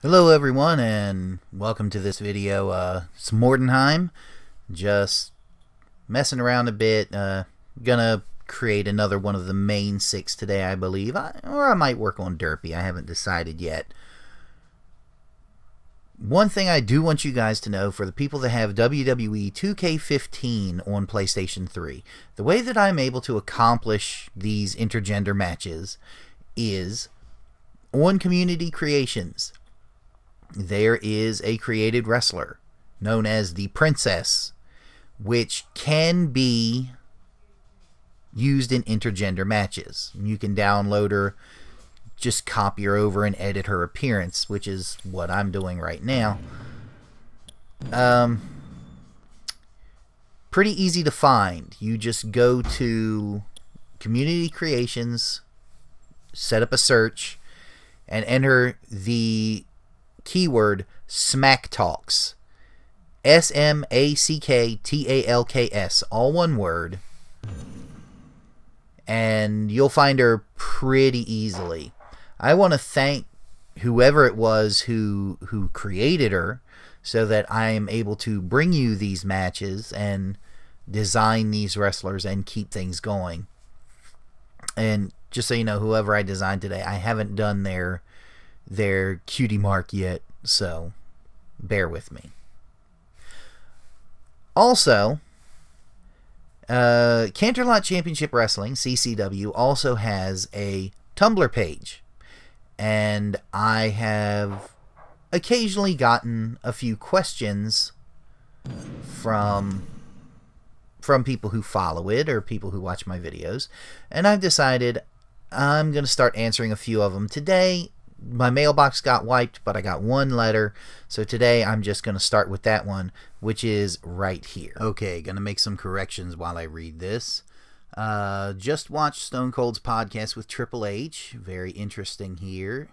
Hello everyone and welcome to this video. It's Mordenheim, just messing around a bit, gonna create another one of the main six today I believe, or I might work on Derpy, I haven't decided yet. One thing I do want you guys to know, for the people that have WWE 2K15 on PlayStation 3, the way that I'm able to accomplish these intergender matches is on Community Creations. There is a created wrestler known as the Princess, which can be used in intergender matches. You can download her, just copy her over and edit her appearance, which is what I'm doing right now. Pretty easy to find. You just go to Community Creations, set up a search, and enter the keyword Smack Talks. SMACKTALKS, all one word, and you'll find her pretty easily. I want to thank whoever it was who created her, so that I am able to bring you these matches and design these wrestlers and keep things going. And just so you know, whoever I designed today, I haven't done their cutie mark yet, so bear with me. Also, Canterlot Championship Wrestling, CCW, also has a Tumblr page, and I have occasionally gotten a few questions from people who follow it or people who watch my videos, and I've decided I'm going to start answering a few of them today. My mailbox got wiped, but I got one letter, so today I'm just going to start with that one, which is right here. Okay, going to make some corrections while I read this. Just watched Stone Cold's podcast with Triple H. Very interesting here.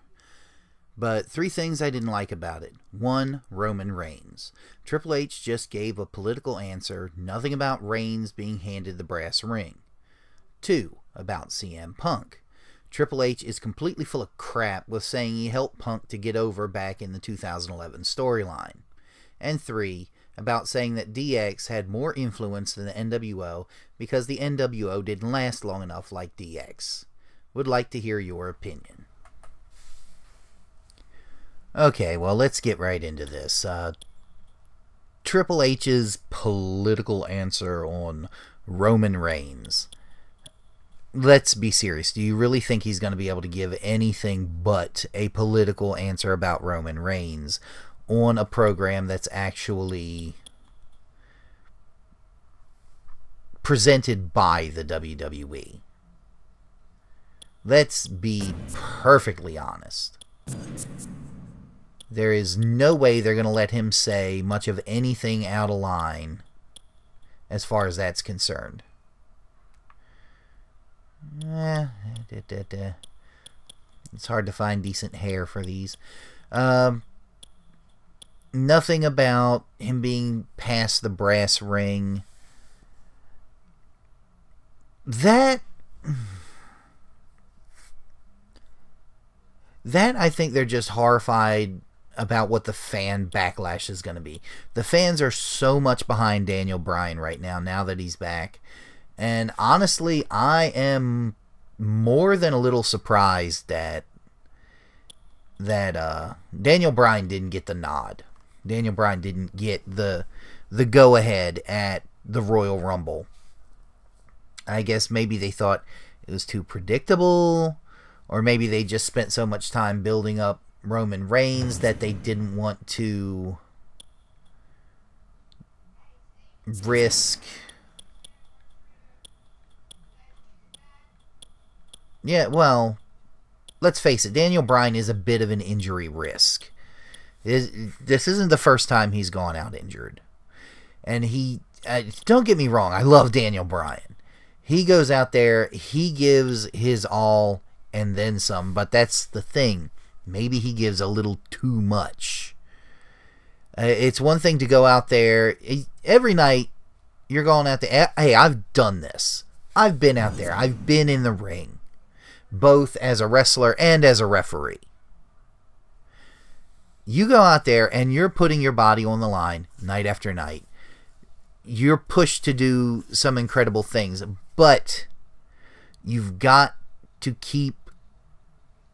But 3 things I didn't like about it. 1, Roman Reigns. Triple H just gave a political answer, nothing about Reigns being handed the brass ring. 2, about CM Punk. Triple H is completely full of crap with saying he helped Punk to get over back in the 2011 storyline. And 3, about saying that DX had more influence than the NWO because the NWO didn't last long enough like DX. Would like to hear your opinion. Okay, well, let's get right into this. Triple H's political answer on Roman Reigns. Let's be serious. Do you really think he's going to be able to give anything but a political answer about Roman Reigns on a program that's actually presented by the WWE? Let's be perfectly honest. There is no way they're going to let him say much of anything out of line as far as that's concerned. It's hard to find decent hair for these. Nothing about him being past the brass ring. That I think they're just horrified about what the fan backlash is going to be. The fans are so much behind Daniel Bryan right now that he's back. And honestly, I am more than a little surprised that Daniel Bryan didn't get the nod. Daniel Bryan didn't get the go-ahead at the Royal Rumble. I guess maybe they thought it was too predictable, or maybe they just spent so much time building up Roman Reigns that they didn't want to risk... Yeah, well, let's face it, Daniel Bryan is a bit of an injury risk. This isn't the first time he's gone out injured. And don't get me wrong, I love Daniel Bryan. He goes out there, he gives his all and then some, but that's the thing. Maybe he gives a little too much. It's one thing to go out there, every night you're going out there, hey, I've done this. I've been out there, I've been in the ring, both as a wrestler and as a referee. You go out there and you're putting your body on the line night after night. You're pushed to do some incredible things, but you've got to keep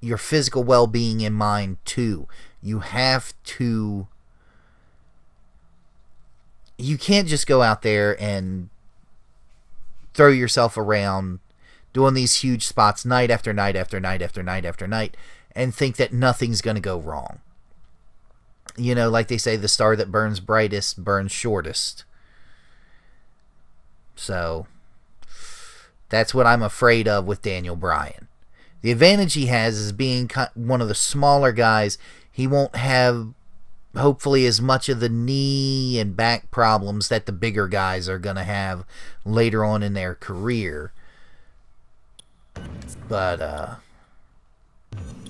your physical well-being in mind too. You have to... You can't just go out there and throw yourself around doing these huge spots night after night after night after night after night and think that nothing's going to go wrong. You know, like they say, the star that burns brightest burns shortest. So, that's what I'm afraid of with Daniel Bryan. The advantage he has is being one of the smaller guys. He won't have, hopefully, as much of the knee and back problems that the bigger guys are going to have later on in their career. But,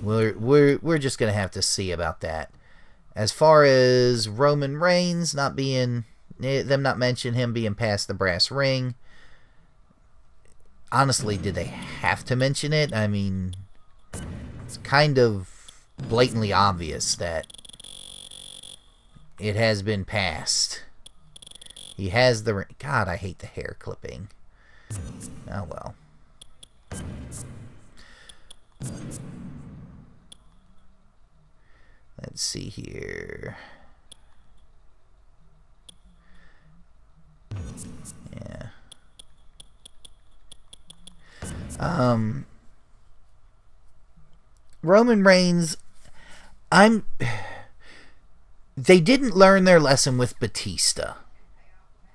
we're just going to have to see about that. As far as Roman Reigns not being... them not mention him being past the brass ring. Honestly, did they have to mention it? I mean, it's kind of blatantly obvious that it has been passed. He has the ring. God, I hate the hair clipping. Oh well. Let's see here. Yeah. Roman Reigns, they didn't learn their lesson with Batista.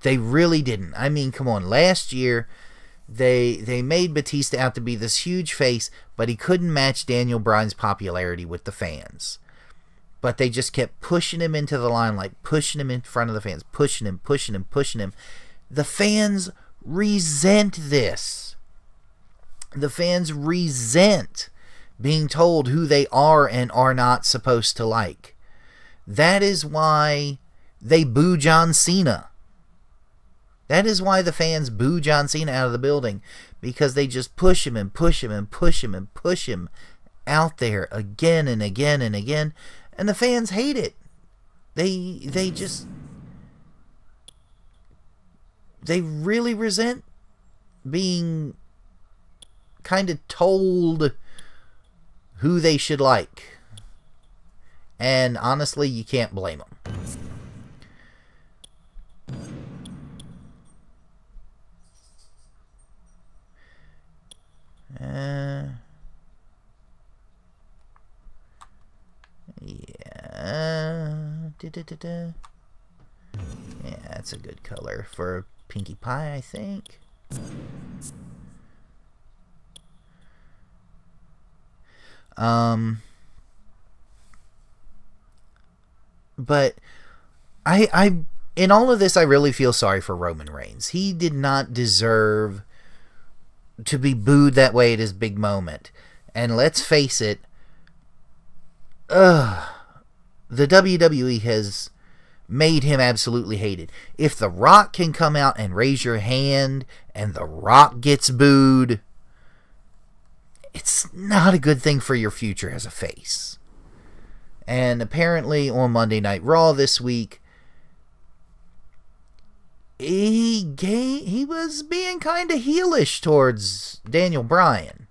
They really didn't. I mean, come on. Last year, they made Batista out to be this huge face, but he couldn't match Daniel Bryan's popularity with the fans. But they just kept pushing him into the limelight, pushing him in front of the fans, pushing him, pushing him, pushing him. The fans resent this. The fans resent being told who they are and are not supposed to like. That is why they boo John Cena. That is why the fans boo John Cena out of the building. Because they just push him and push him and push him and push him out there again and again and again. And the fans hate it. They really resent being kind of told who they should like. And honestly, you can't blame them. Yeah, that's a good color for Pinkie Pie, I think. But I in all of this, I really feel sorry for Roman Reigns. He did not deserve to be booed that way at his big moment. And let's face it, the WWE has made him absolutely hated. If The Rock can come out and raise your hand and The Rock gets booed, it's not a good thing for your future as a face. And apparently on Monday Night Raw this week, he was being kind of heelish towards Daniel Bryan.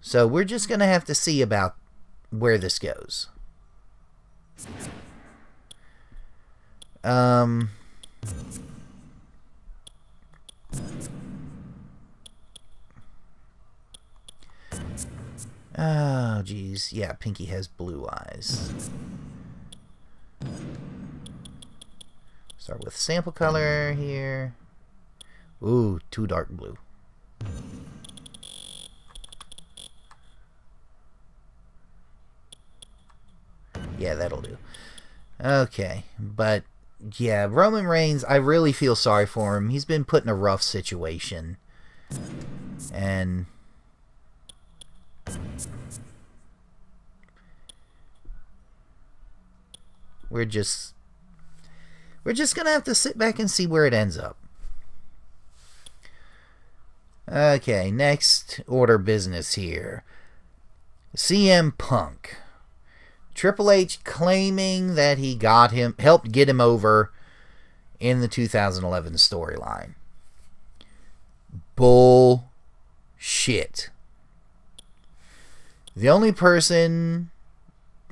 So we're just going to have to see about where this goes. Oh, geez. Yeah, Pinkie has blue eyes. Start with sample color here. Ooh, too dark blue. Yeah, that'll do. Okay, but yeah, Roman Reigns, I really feel sorry for him. He's been put in a rough situation. And we're just gonna have to sit back and see where it ends up. Okay, next order business here. CM Punk. Triple H claiming that he helped get him over in the 2011 storyline. Bullshit. The only person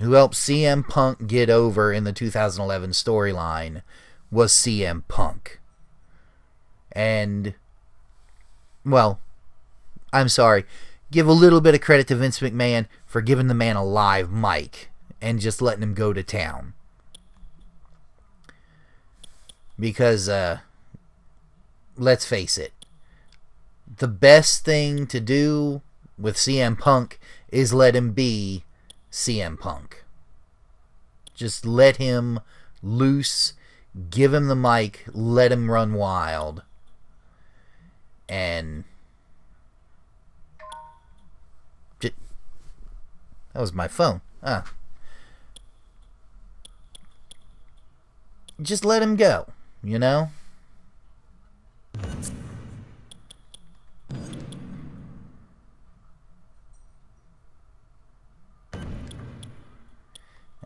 who helped CM Punk get over in the 2011 storyline was CM Punk. And, well, I'm sorry. Give a little bit of credit to Vince McMahon for giving the man a live mic and just letting him go to town. Because, let's face it, the best thing to do with CM Punk is let him be CM Punk. Just let him loose, give him the mic, let him run wild. And that was my phone. Just let him go, you know?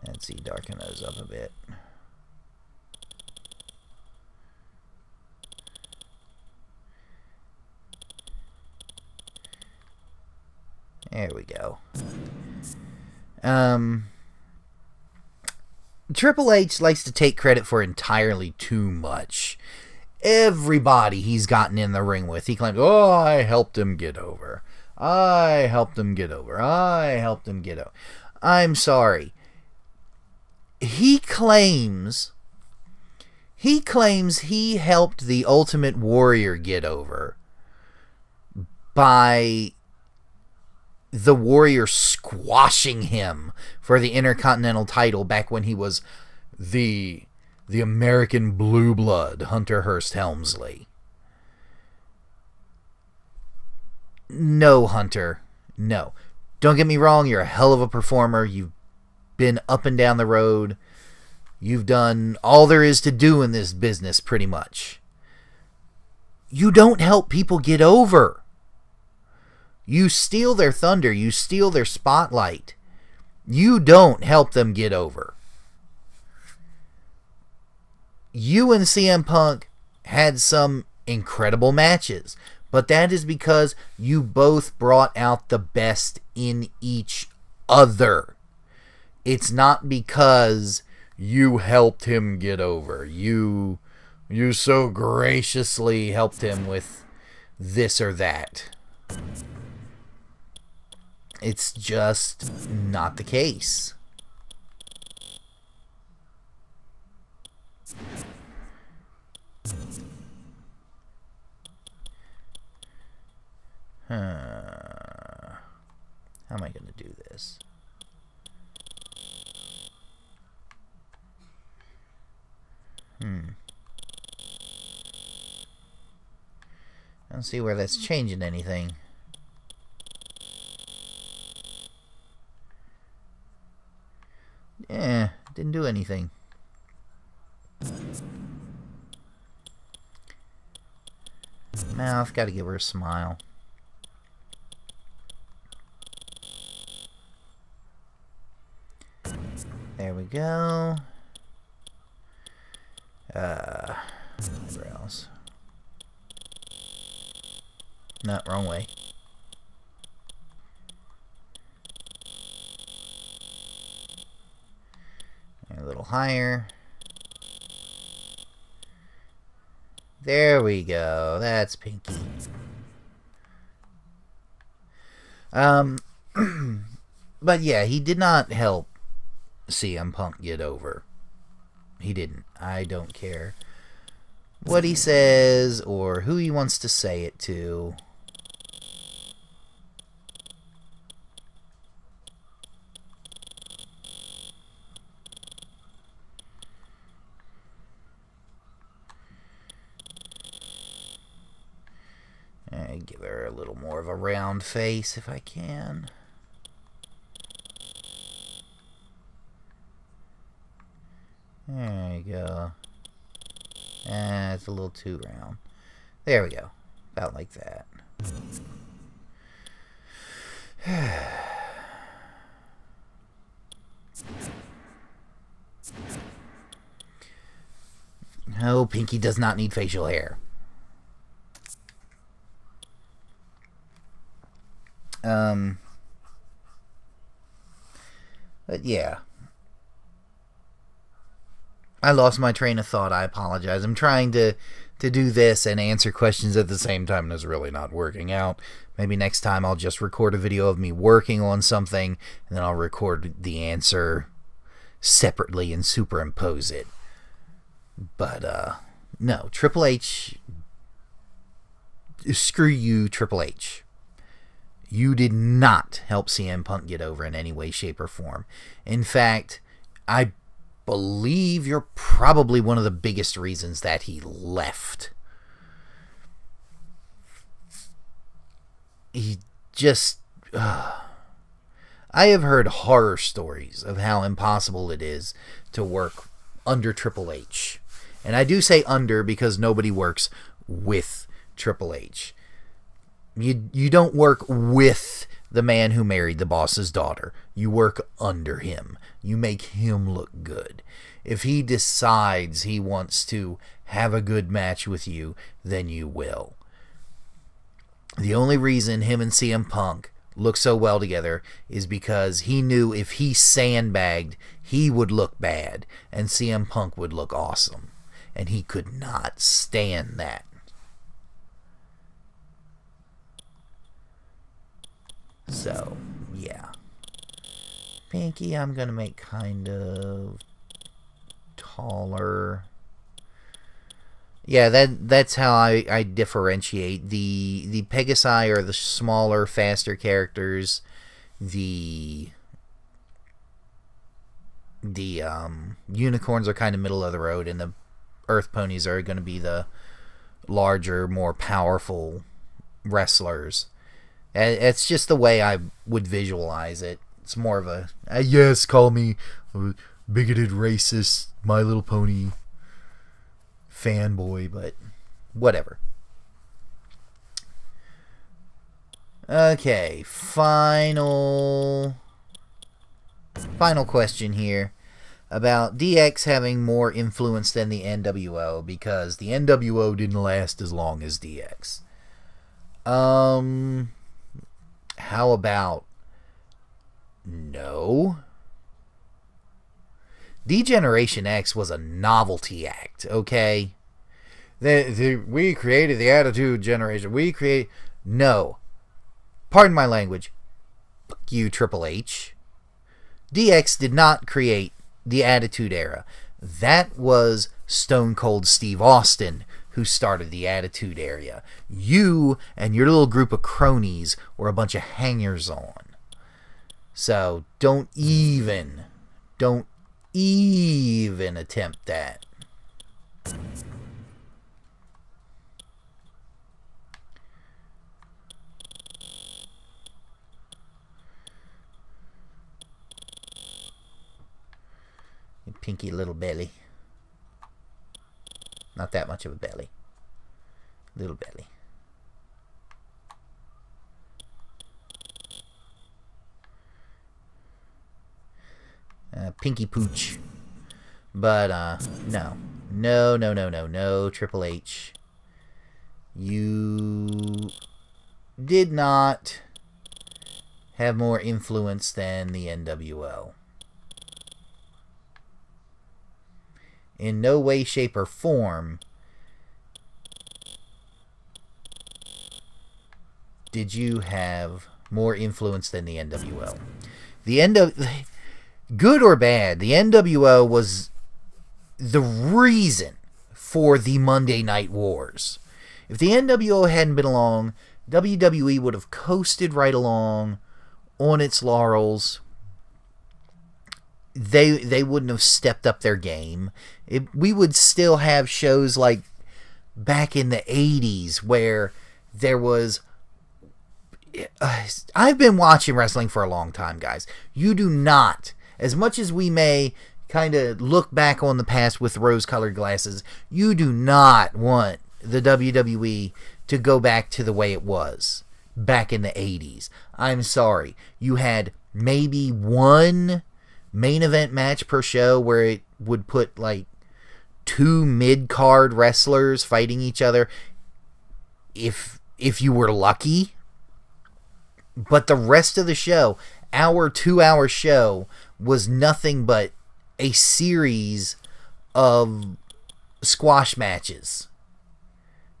Let's see, darken those up a bit. There we go. Triple H likes to take credit for entirely too much. Everybody he's gotten in the ring with, he claims, oh, I helped him get over. I helped him get over. I helped him get over. I'm sorry. He claims he helped the Ultimate Warrior get over by the Warrior squashing him for the Intercontinental title back when he was the American Blue Blood, Hunter Hearst Helmsley. No, Hunter. No. Don't get me wrong, you're a hell of a performer. You've been up and down the road. You've done all there is to do in this business, pretty much. You don't help people get over. You steal their thunder. You steal their spotlight. You don't help them get over. You and CM Punk had some incredible matches, but that is because you both brought out the best in each other. It's not because you helped him get over. You so graciously helped him with this or that. It's just not the case. How am I going to do this? I don't see where that's changing anything. Yeah, didn't do anything. Mouth, gotta give her a smile. There we go. Where else? No, wrong way. A little higher. There we go. That's Pinkie. But yeah, he did not help CM Punk get over. He didn't. I don't care what he says or who he wants to say it to. Give her a little more of a round face if I can. There you go. It's a little too round. There we go. About like that. Oh, Pinkie does not need facial hair. But yeah. I lost my train of thought. I apologize. I'm trying to do this and answer questions at the same time, and it's really not working out. Maybe next time I'll just record a video of me working on something, and then I'll record the answer separately and superimpose it. But, no. Triple H... Screw you, Triple H. You did not help CM Punk get over in any way, shape, or form. In fact, I believe you're probably one of the biggest reasons that he left. He just... I have heard horror stories of how impossible it is to work under Triple H. And I do say under because nobody works with Triple H. You don't work with the man who married the boss's daughter. You work under him. You make him look good. If he decides he wants to have a good match with you, then you will. The only reason him and CM Punk look so well together is because he knew if he sandbagged, he would look bad, and CM Punk would look awesome. And he could not stand that. So, yeah. Pinkie, I'm going to make kind of taller. Yeah, that's how I differentiate. The Pegasi are the smaller, faster characters. The unicorns are kind of middle of the road, and the Earth Ponies are going to be the larger, more powerful wrestlers. It's just the way I would visualize it. It's more of a, yes, call me a bigoted, racist, My Little Pony fanboy, but whatever. Okay, final question here about DX having more influence than the NWO, because the NWO didn't last as long as DX. How about no? D-Generation X was a novelty act, okay? We created the Attitude Generation. No. Pardon my language. Fuck you, Triple H. DX did not create the Attitude Era. That was Stone Cold Steve Austin who started the Attitude Era. You and your little group of cronies were a bunch of hangers-on. So don't even attempt that. You pinky little belly. Not that much of a belly. Little belly. Pinky pooch. But, no. No, Triple H. You did not have more influence than the NWO. In no way, shape, or form did you have more influence than the NWO. Good or bad, the NWO was the reason for the Monday Night Wars. If the NWO hadn't been along, WWE would have coasted right along on its laurels. They wouldn't have stepped up their game. We would still have shows like back in the 80s where there was... I've been watching wrestling for a long time, guys. You do not, as much as we may kind of look back on the past with rose-colored glasses, you do not want the WWE to go back to the way it was back in the 80s. I'm sorry. You had maybe one main event match per show where it would put like two mid-card wrestlers fighting each other if you were lucky. But the rest of the show, our 2-hour show, was nothing but a series of squash matches.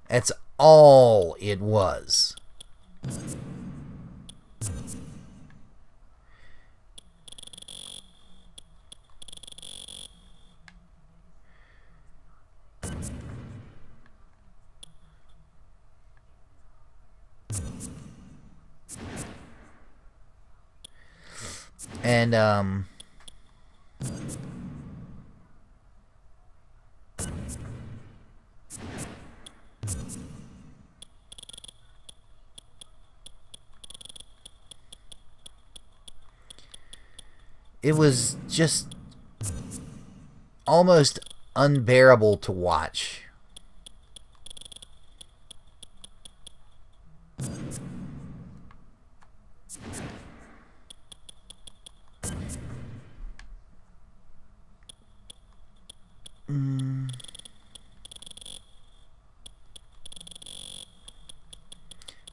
That's all it was. And it was just almost unbearable to watch.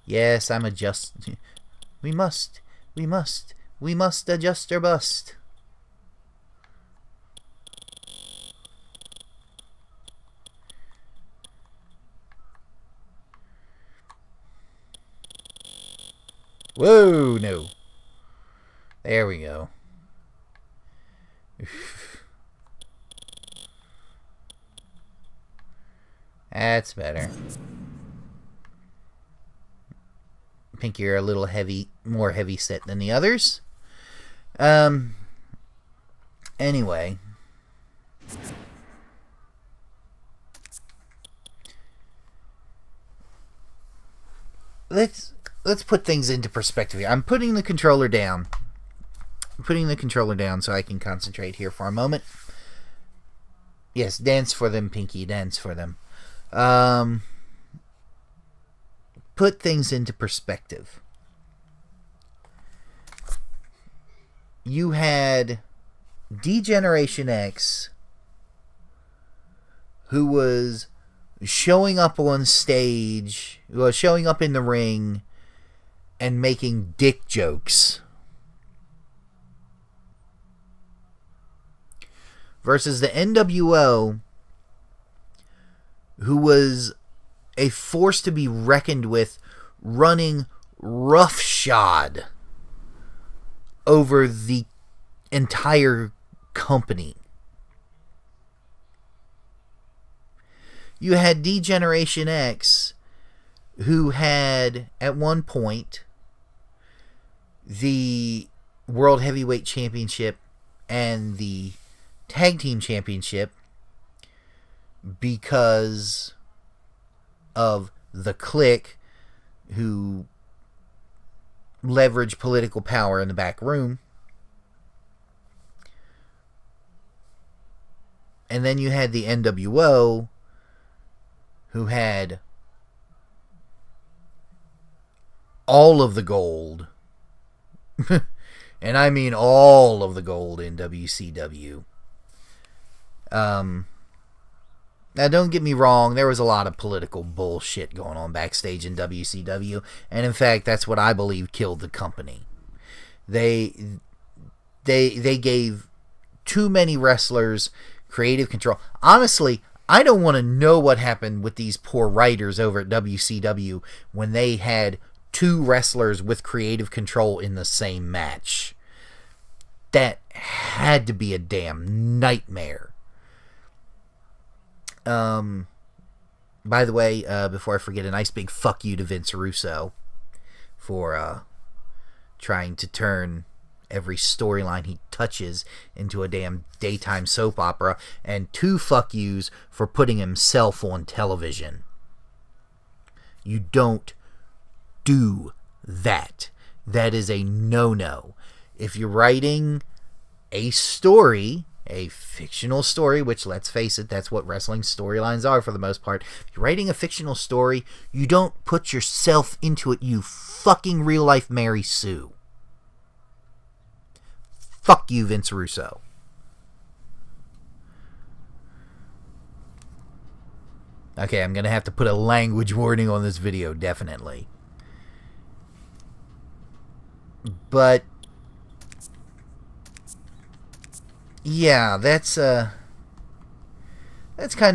Yes, I'm adjusting. We must adjust or bust. Whoa, no. There we go. That's better. Pinkie, you're a little heavy, more heavy set than the others. Anyway. Let's put things into perspective here. I'm putting the controller down. I'm putting the controller down so I can concentrate here for a moment. Yes, dance for them, Pinkie, dance for them. Put things into perspective. You had D-Generation X, who was showing up on stage, showing up in the ring, and making dick jokes. Versus the NWO, who was a force to be reckoned with, running roughshod over the entire company. You had D-Generation X, who had, at one point, the World Heavyweight Championship and the Tag Team Championship because of the clique who leveraged political power in the back room. And then you had the NWO, who had all of the gold. And I mean all of the gold in WCW. Now, don't get me wrong, there was a lot of political bullshit going on backstage in WCW, and in fact, that's what I believe killed the company. They gave too many wrestlers creative control. Honestly, I don't want to know what happened with these poor writers over at WCW when they had two wrestlers with creative control in the same match. That had to be a damn nightmare. By the way, before I forget, a nice big fuck you to Vince Russo for trying to turn every storyline he touches into a damn daytime soap opera, and 2 fuck yous for putting himself on television. You don't do that. That is a no-no. If you're writing a story, a fictional story, which, let's face it, that's what wrestling storylines are for the most part. If you're writing a fictional story, you don't put yourself into it, you fucking real-life Mary Sue. Fuck you, Vince Russo. Okay, I'm going to have to put a language warning on this video, definitely. But yeah, that's kind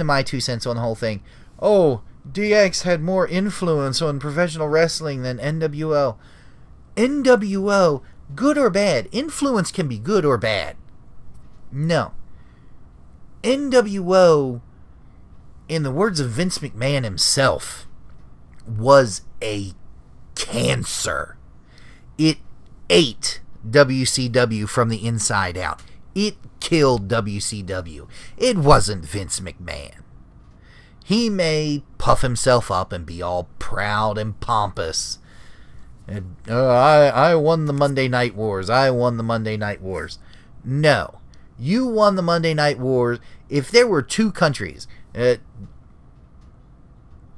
of my 2 cents on the whole thing. Oh, DX had more influence on professional wrestling than NWO. NWO, good or bad? Influence can be good or bad. No. NWO, in the words of Vince McMahon himself, was a cancer. It ate WCW from the inside out. It killed WCW. It wasn't Vince McMahon. He may puff himself up and be all proud and pompous. And, I won the Monday Night Wars. I won the Monday Night Wars. No. You won the Monday Night Wars. If there were 2 countries,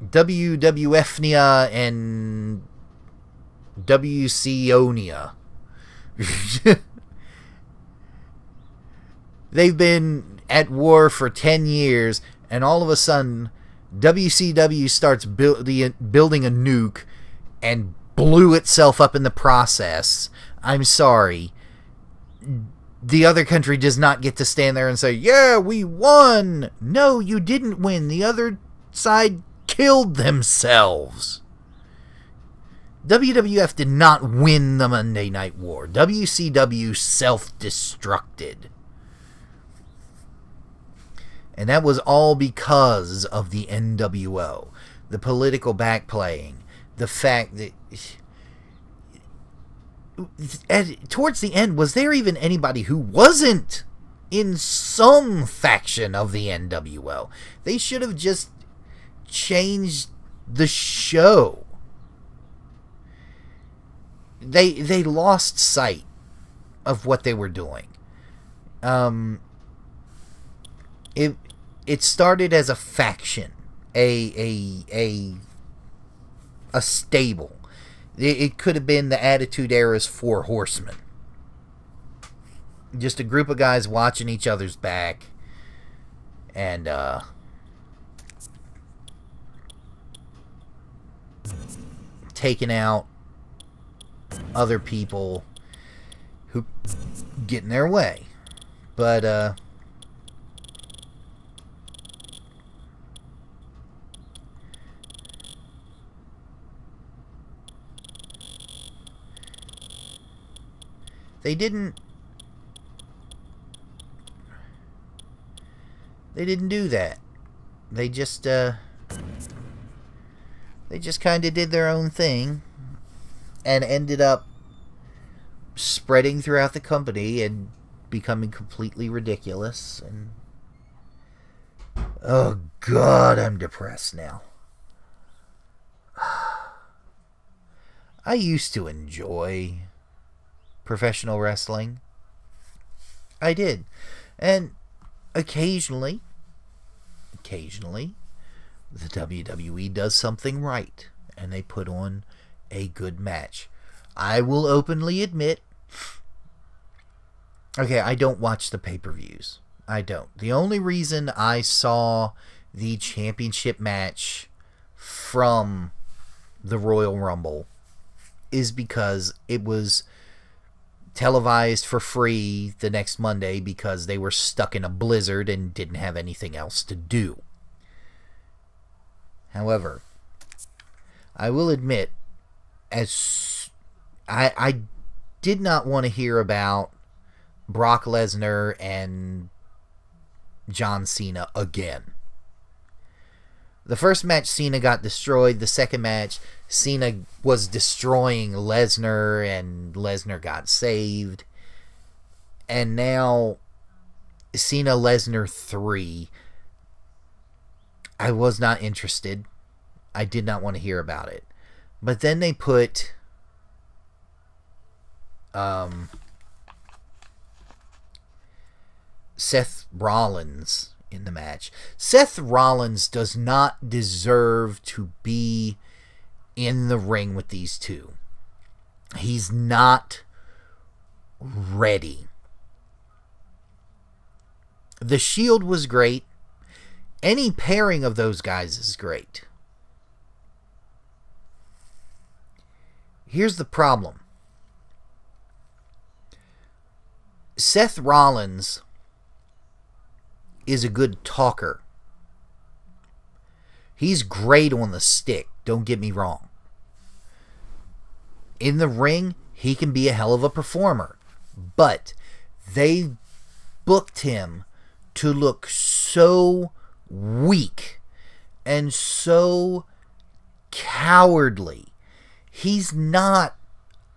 WWFnia and WCOnia, they've been at war for 10 years, and all of a sudden, WCW starts building a nuke and blew itself up in the process. I'm sorry. The other country does not get to stand there and say, yeah, we won. No, you didn't win. The other side killed themselves. WWF did not win the Monday Night War. WCW self-destructed. And that was all because of the NWO. The political backplaying. The fact that... towards the end, was there even anybody who wasn't in some faction of the NWO? They should have just changed the show. They lost sight of what they were doing. It started as a faction, a stable. It could have been the Attitude Era's 4 Horsemen. Just a group of guys watching each other's back and taking out other people who get in their way. But they didn't do that. They just kind of did their own thing and ended up spreading throughout the company and becoming completely ridiculous. And oh God, I'm depressed now. I used to enjoy professional wrestling. I did. And occasionally, the WWE does something right, and they put on a good match. I will openly admit, okay, I don't watch the pay-per-views. I don't. The only reason I saw the championship match from the Royal Rumble is because it was televised for free the next Monday because they were stuck in a blizzard and didn't have anything else to do. However, I will admit, as I did not want to hear about Brock Lesnar and John Cena again. The first match, Cena got destroyed. The second match, Cena was destroying Lesnar, and Lesnar got saved. And now, Cena Lesnar 3, I was not interested. I did not want to hear about it. But then they put Seth Rollins in the match. Seth Rollins does not deserve to be in the ring with these two. He's not ready. The Shield was great. Any pairing of those guys is great. Here's the problem. Seth Rollins is a good talker. He's great on the stick, don't get me wrong. In the ring, he can be a hell of a performer. But they booked him to look so weak and so cowardly. He's not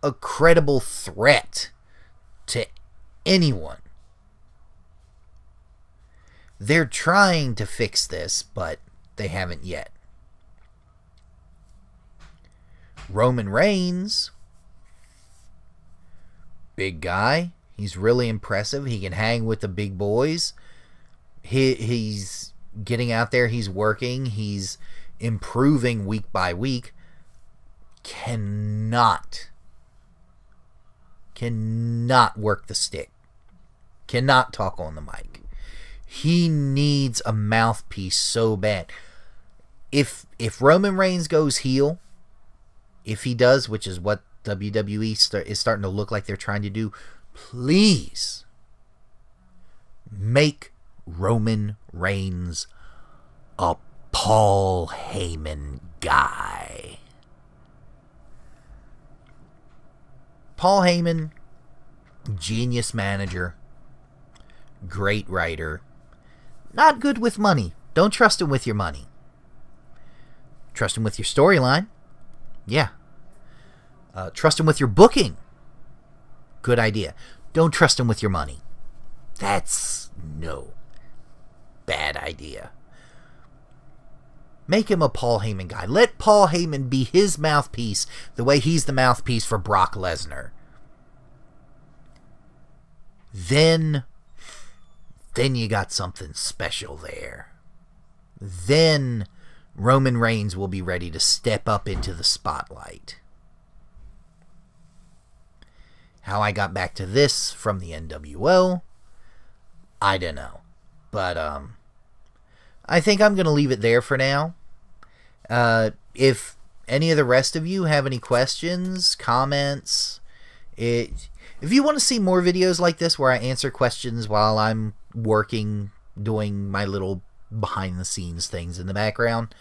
a credible threat to anyone. They're trying to fix this, but they haven't yet. Roman Reigns, big guy. He's really impressive. He can hang with the big boys. He's getting out there. He's working. He's improving week by week. Cannot work the stick. Cannot talk on the mic. He needs a mouthpiece so bad. If Roman Reigns goes heel, if he does, which is what WWE is starting to look like they're trying to do, please make Roman Reigns a Paul Heyman guy. Paul Heyman, genius manager, great writer, not good with money. Don't trust him with your money. Trust him with your storyline. Yeah. Trust him with your booking. Good idea. Don't trust him with your money. That's no. Bad idea. Make him a Paul Heyman guy. Let Paul Heyman be his mouthpiece the way he's the mouthpiece for Brock Lesnar. Then you got something special there. Then Roman Reigns will be ready to step up into the spotlight. How I got back to this from the NWO, I don't know. But I think I'm going to leave it there for now. If any of the rest of you have any questions, comments, if you want to see more videos like this where I answer questions while I'm working, doing my little behind the scenes things in the background,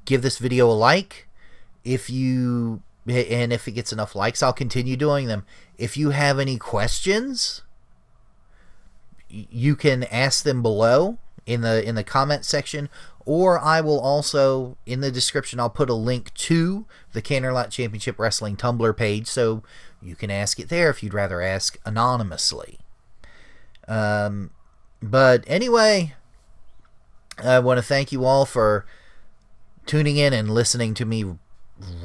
give this video a like. If it gets enough likes, I'll continue doing them. If you have any questions, you can ask them below in the comment section, or I will also, in the description, I'll put a link to the Canterlot Championship Wrestling Tumblr page, so you can ask it there if you'd rather ask anonymously. But anyway, I want to thank you all for tuning in and listening to me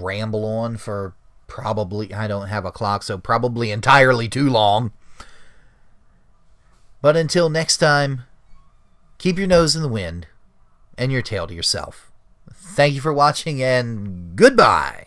ramble on for probably, I don't have a clock, so probably entirely too long. But until next time, keep your nose in the wind and your tail to yourself. Thank you for watching, and goodbye!